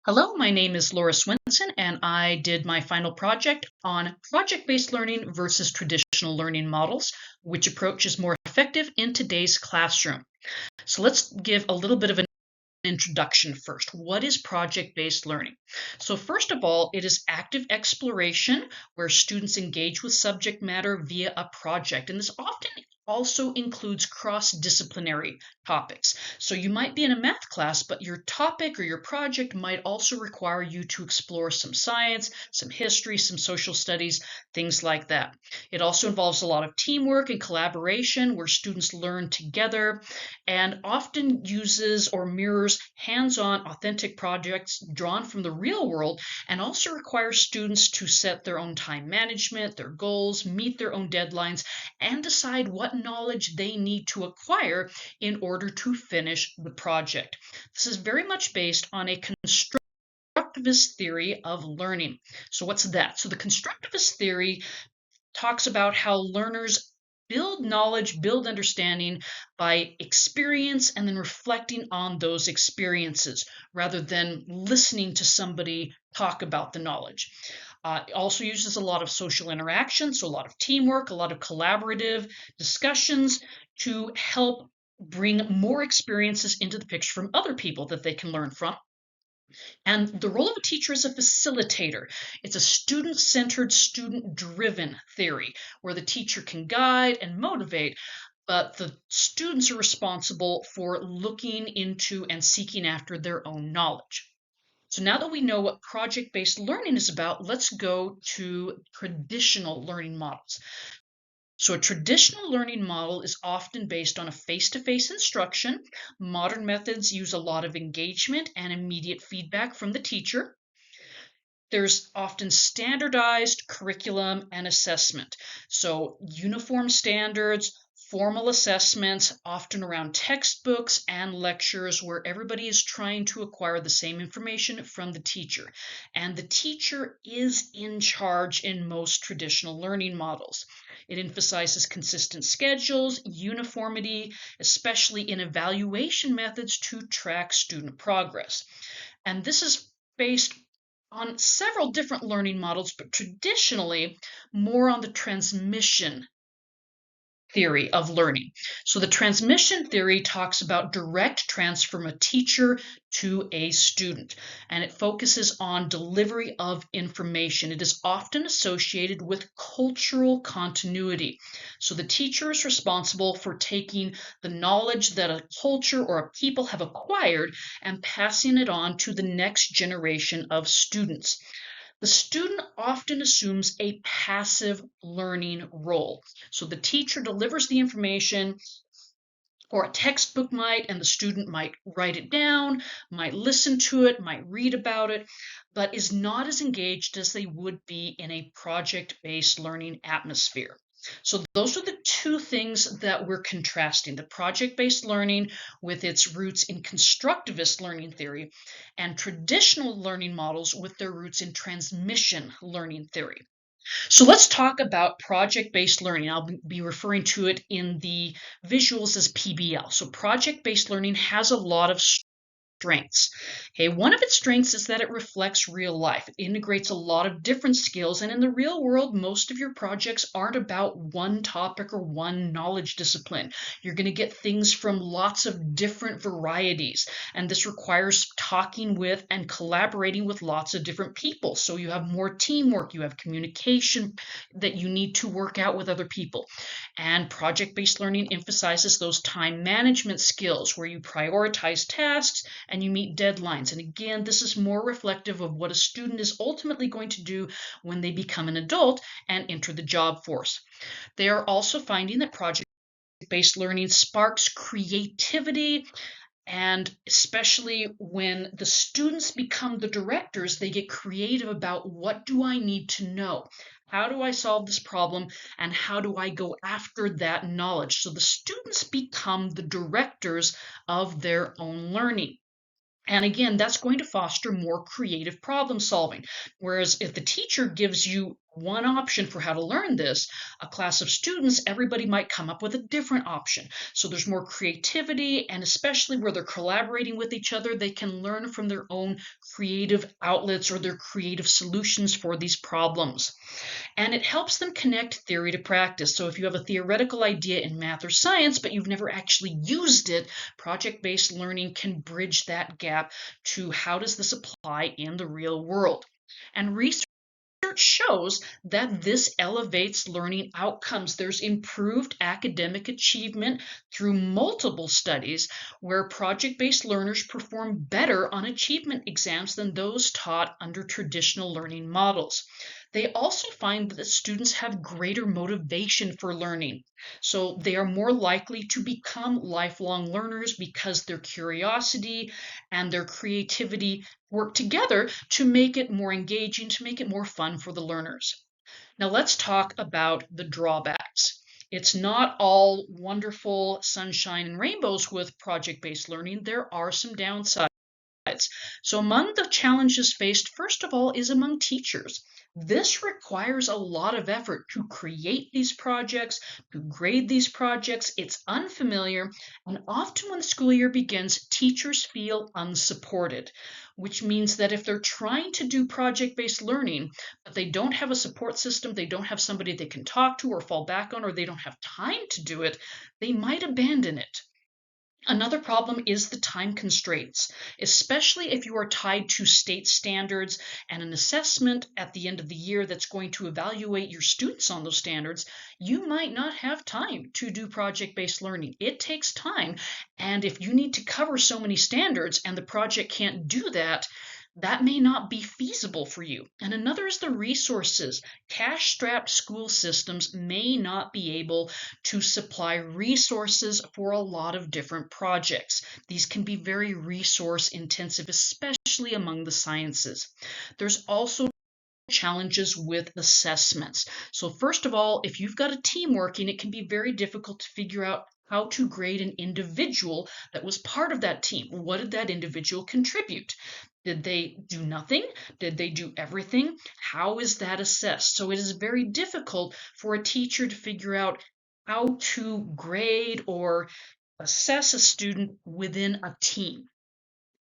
Hello, my name is Laura Swenson, and I did my final project on project-based learning versus traditional learning models, which approach is more effective in today's classroom. So let's give a little bit of an introduction first. What is project-based learning? So first of all, it is active exploration where students engage with subject matter via a project. And this often also includes cross-disciplinary topics. So you might be in a math class, but your topic or your project might also require you to explore some science, some history, some social studies, things like that. It also involves a lot of teamwork and collaboration where students learn together and often uses or mirrors hands-on authentic projects drawn from the real world and also requires students to set their own time management, their goals, meet their own deadlines, and decide what knowledge they need to acquire in order to finish the project. This is very much based on a constructivist theory of learning. So what's that? So the constructivist theory talks about how learners build knowledge, build understanding by experience and then reflecting on those experiences rather than listening to somebody talk about the knowledge. It also uses a lot of social interaction, so a lot of teamwork, a lot of collaborative discussions to help bring more experiences into the picture from other people that they can learn from. And the role of a teacher is a facilitator. It's a student-centered, student-driven theory where the teacher can guide and motivate, but the students are responsible for looking into and seeking after their own knowledge. So now that we know what project-based learning is about, let's go to traditional learning models. So a traditional learning model is often based on a face-to-face instruction. Modern methods use a lot of engagement and immediate feedback from the teacher. There's often standardized curriculum and assessment. So uniform standards, formal assessments, often around textbooks and lectures where everybody is trying to acquire the same information from the teacher. And the teacher is in charge in most traditional learning models. It emphasizes consistent schedules, uniformity, especially in evaluation methods to track student progress. And this is based on several different learning models, but traditionally more on the transmission theory of learning. So the transmission theory talks about direct transfer from a teacher to a student, and it focuses on delivery of information. It is often associated with cultural continuity. So the teacher is responsible for taking the knowledge that a culture or a people have acquired and passing it on to the next generation of students. The student often assumes a passive learning role. So the teacher delivers the information, or a textbook might, and the student might write it down, might listen to it, might read about it, but is not as engaged as they would be in a project-based learning atmosphere. So those are the two things that we're contrasting, the project-based learning with its roots in constructivist learning theory and traditional learning models with their roots in transmission learning theory. So let's talk about project-based learning. I'll be referring to it in the visuals as PBL. So project-based learning has a lot of strengths. Okay, one of its strengths is that it reflects real life. It integrates a lot of different skills, and in the real world, most of your projects aren't about one topic or one knowledge discipline. You're going to get things from lots of different varieties, and this requires talking with and collaborating with lots of different people. So you have more teamwork, you have communication that you need to work out with other people. And project-based learning emphasizes those time management skills where you prioritize tasks and you meet deadlines. And again, this is more reflective of what a student is ultimately going to do when they become an adult and enter the job force. They are also finding that project-based learning sparks creativity, and especially when the students become the directors, they get creative about what do I need to know? How do I solve this problem? And how do I go after that knowledge? So the students become the directors of their own learning. And again, that's going to foster more creative problem solving. Whereas if the teacher gives you one option for how to learn this, a class of students, everybody might come up with a different option. So there's more creativity, and especially where they're collaborating with each other, they can learn from their own creative outlets or their creative solutions for these problems. And it helps them connect theory to practice. So if you have a theoretical idea in math or science, but you've never actually used it, project-based learning can bridge that gap to how does this apply in the real world. And research shows that this elevates learning outcomes. There's improved academic achievement through multiple studies where project-based learners perform better on achievement exams than those taught under traditional learning models. They also find that students have greater motivation for learning. So they are more likely to become lifelong learners because their curiosity and their creativity work together to make it more engaging, to make it more fun for the learners. Now let's talk about the drawbacks. It's not all wonderful sunshine and rainbows with project-based learning. There are some downsides. So among the challenges faced, first of all, is among teachers. This requires a lot of effort to create these projects, to grade these projects. It's unfamiliar, and often when the school year begins, teachers feel unsupported, which means that if they're trying to do project-based learning, but they don't have a support system, they don't have somebody they can talk to or fall back on, or they don't have time to do it, they might abandon it. Another problem is the time constraints, especially if you are tied to state standards and an assessment at the end of the year that's going to evaluate your students on those standards. You might not have time to do project-based learning. It takes time, and if you need to cover so many standards and the project can't do that, that may not be feasible for you. And another is the resources. Cash-strapped school systems may not be able to supply resources for a lot of different projects. These can be very resource intensive, especially among the sciences. There's also challenges with assessments. So first of all, if you've got a team working, it can be very difficult to figure out how to grade an individual that was part of that team. What did that individual contribute? Did they do nothing? Did they do everything? How is that assessed? So it is very difficult for a teacher to figure out how to grade or assess a student within a team.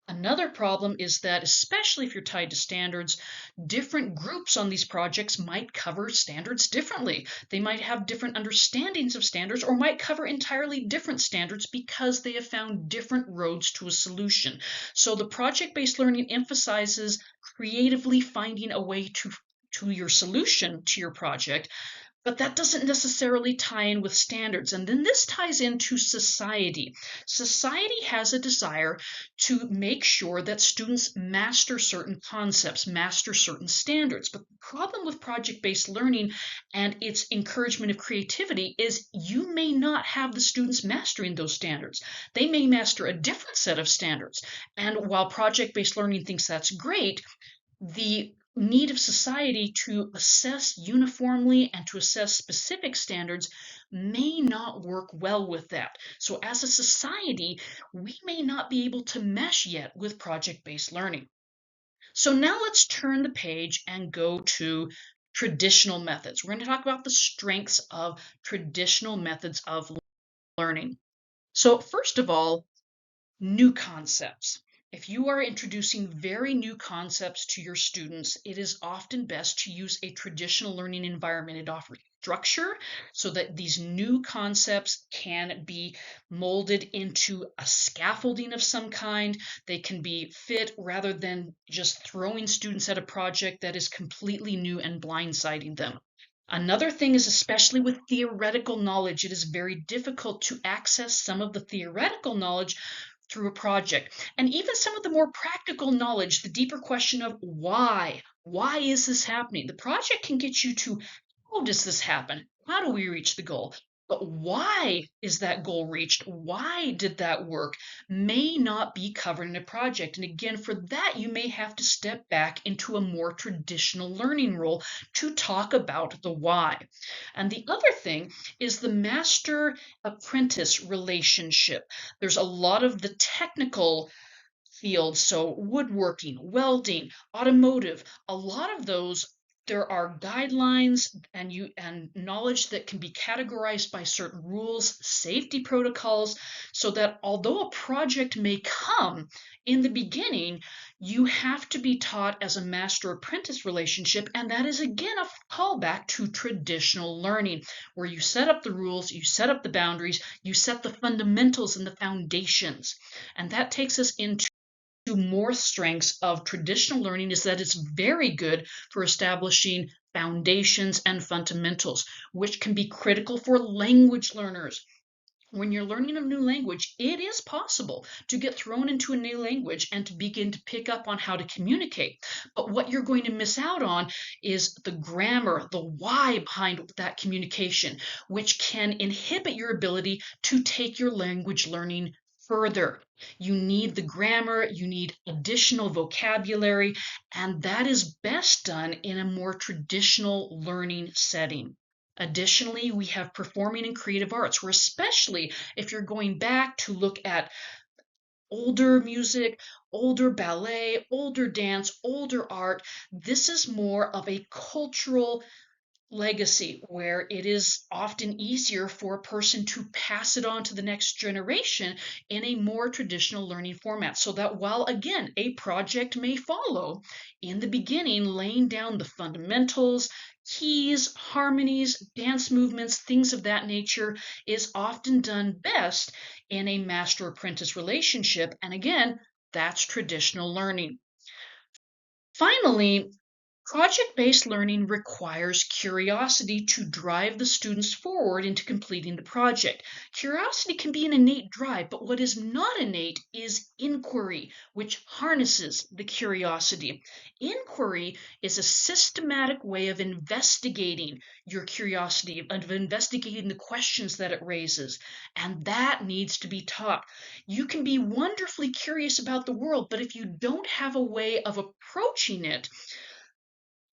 Another problem is that, especially if you're tied to standards, different groups on these projects might cover standards differently. They might have different understandings of standards or might cover entirely different standards because they have found different roads to a solution. So the project-based learning emphasizes creatively finding a way to your solution to your project, but that doesn't necessarily tie in with standards. And then this ties into society. Society has a desire to make sure that students master certain concepts, master certain standards. But the problem with project-based learning and its encouragement of creativity is you may not have the students mastering those standards. They may master a different set of standards. And while project-based learning thinks that's great, the need of society to assess uniformly and to assess specific standards may not work well with that. So as a society, we may not be able to mesh yet with project-based learning. So now let's turn the page and go to traditional methods. We're going to talk about the strengths of traditional methods of learning. So first of all, new concepts. If you are introducing very new concepts to your students, it is often best to use a traditional learning environment. It offers structure so that these new concepts can be molded into a scaffolding of some kind. They can be fit rather than just throwing students at a project that is completely new and blindsiding them. Another thing is, especially with theoretical knowledge, it is very difficult to access some of the theoretical knowledge through a project. And even some of the more practical knowledge, the deeper question of why is this happening? The project can get you to how does this happen? How do we reach the goal? But why is that goal reached? Why did that work? May not be covered in a project. And again, for that, you may have to step back into a more traditional learning role to talk about the why. And the other thing is the master-apprentice relationship. There's a lot of the technical fields, so woodworking, welding, automotive, a lot of those There are guidelines and knowledge that can be categorized by certain rules, safety protocols, so that although a project may come in the beginning, you have to be taught as a master-apprentice relationship, and that is again a callback to traditional learning, where you set up the rules, you set up the boundaries, you set the fundamentals and the foundations. And that takes us into more strengths of traditional learning, is that it's very good for establishing foundations and fundamentals, which can be critical for language learners. When you're learning a new language, it is possible to get thrown into a new language and to begin to pick up on how to communicate. But what you're going to miss out on is the grammar, the why behind that communication, which can inhibit your ability to take your language learning further. You need the grammar, you need additional vocabulary, and that is best done in a more traditional learning setting. Additionally, we have performing and creative arts, where especially if you're going back to look at older music, older ballet, older dance, older art, this is more of a cultural legacy where it is often easier for a person to pass it on to the next generation in a more traditional learning format. So that while, again, a project may follow, in the beginning, laying down the fundamentals, keys, harmonies, dance movements, things of that nature is often done best in a master-apprentice relationship. And again, that's traditional learning. Finally, project-based learning requires curiosity to drive the students forward into completing the project. Curiosity can be an innate drive, but what is not innate is inquiry, which harnesses the curiosity. Inquiry is a systematic way of investigating your curiosity, of investigating the questions that it raises, and that needs to be taught. You can be wonderfully curious about the world, but if you don't have a way of approaching it,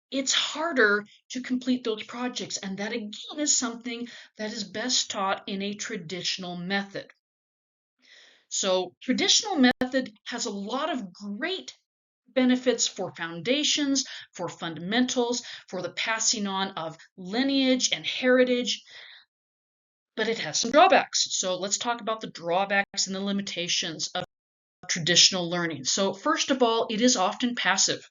it's harder to complete those projects. And that again is something that is best taught in a traditional method. So traditional method has a lot of great benefits for foundations, for fundamentals, for the passing on of lineage and heritage, but it has some drawbacks. So let's talk about the drawbacks and the limitations of traditional learning. So first of all, it is often passive,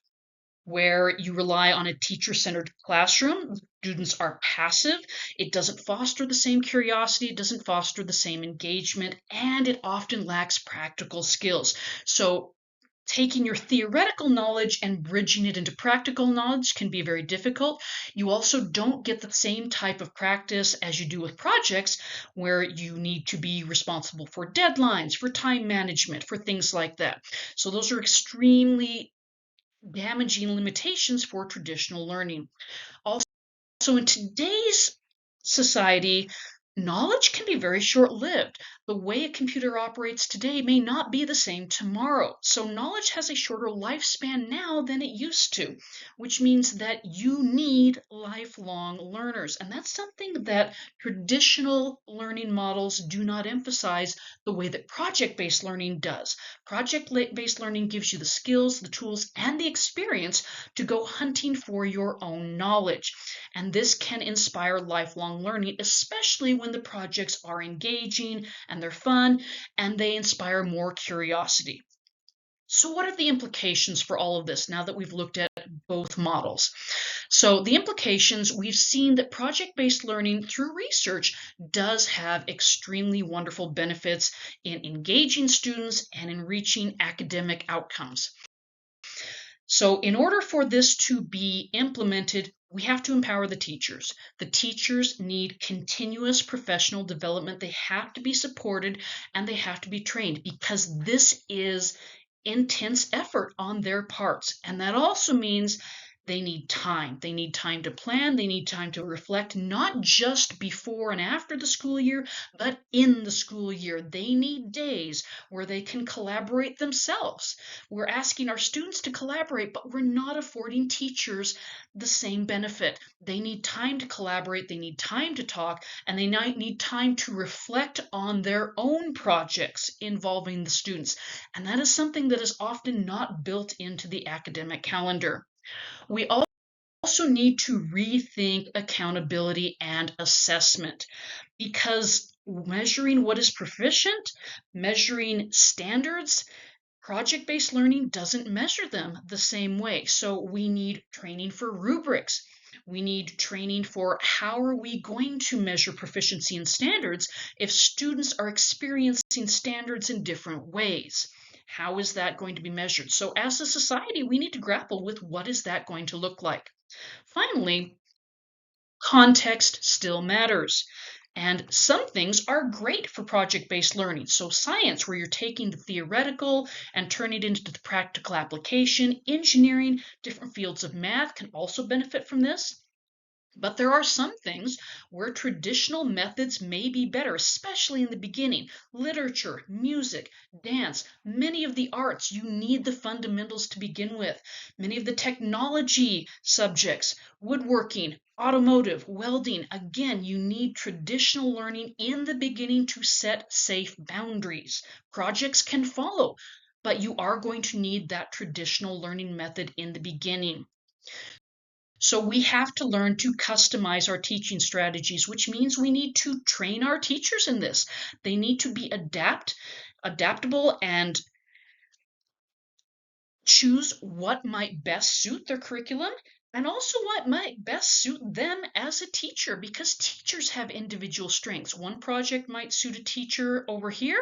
where you rely on a teacher-centered classroom. Students are passive. It doesn't foster the same curiosity, it doesn't foster the same engagement, and it often lacks practical skills. So taking your theoretical knowledge and bridging it into practical knowledge can be very difficult. You also don't get the same type of practice as you do with projects, where you need to be responsible for deadlines, for time management, for things like that. So those are extremely damaging limitations for traditional learning. Also, in today's society, knowledge can be very short-lived. The way a computer operates today may not be the same tomorrow. So knowledge has a shorter lifespan now than it used to, which means that you need lifelong learners. And that's something that traditional learning models do not emphasize the way that project-based learning does. Project-based learning gives you the skills, the tools, and the experience to go hunting for your own knowledge. And this can inspire lifelong learning, especially when the projects are engaging and they're fun and they inspire more curiosity. So what are the implications for all of this now that we've looked at both models? So the implications, we've seen that project-based learning through research does have extremely wonderful benefits in engaging students and in reaching academic outcomes. So in order for this to be implemented, we have to empower the teachers. The teachers need continuous professional development. They have to be supported and they have to be trained, because this is intense effort on their parts. And that also means they need time. They need time to plan. They need time to reflect, not just before and after the school year, but in the school year. They need days where they can collaborate themselves. We're asking our students to collaborate, but we're not affording teachers the same benefit. They need time to collaborate, they need time to talk, and they need time to reflect on their own projects involving the students. And that is something that is often not built into the academic calendar. We also need to rethink accountability and assessment, because measuring what is proficient, measuring standards, project-based learning doesn't measure them the same way. So we need training for rubrics. We need training for how are we going to measure proficiency in standards if students are experiencing standards in different ways. How is that going to be measured? So as a society, we need to grapple with what is that going to look like. Finally, context still matters. And some things are great for project-based learning. So science, where you're taking the theoretical and turning it into the practical application. Engineering, different fields of math can also benefit from this. But there are some things where traditional methods may be better, especially in the beginning. Literature, music, dance, many of the arts, you need the fundamentals to begin with. Many of the technology subjects, woodworking, automotive, welding, again, you need traditional learning in the beginning to set safe boundaries. Projects can follow, but you are going to need that traditional learning method in the beginning. So we have to learn to customize our teaching strategies, which means we need to train our teachers in this. They need to be adaptable and choose what might best suit their curriculum and also what might best suit them as a teacher, because teachers have individual strengths. One project might suit a teacher over here,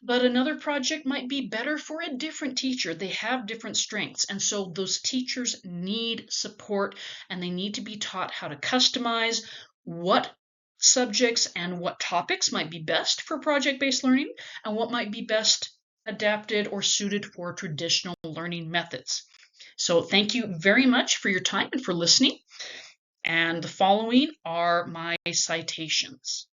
but another project might be better for a different teacher. They have different strengths, and so those teachers need support, and they need to be taught how to customize what subjects and what topics might be best for project-based learning and what might be best adapted or suited for traditional learning methods. So thank you very much for your time and for listening. And the following are my citations.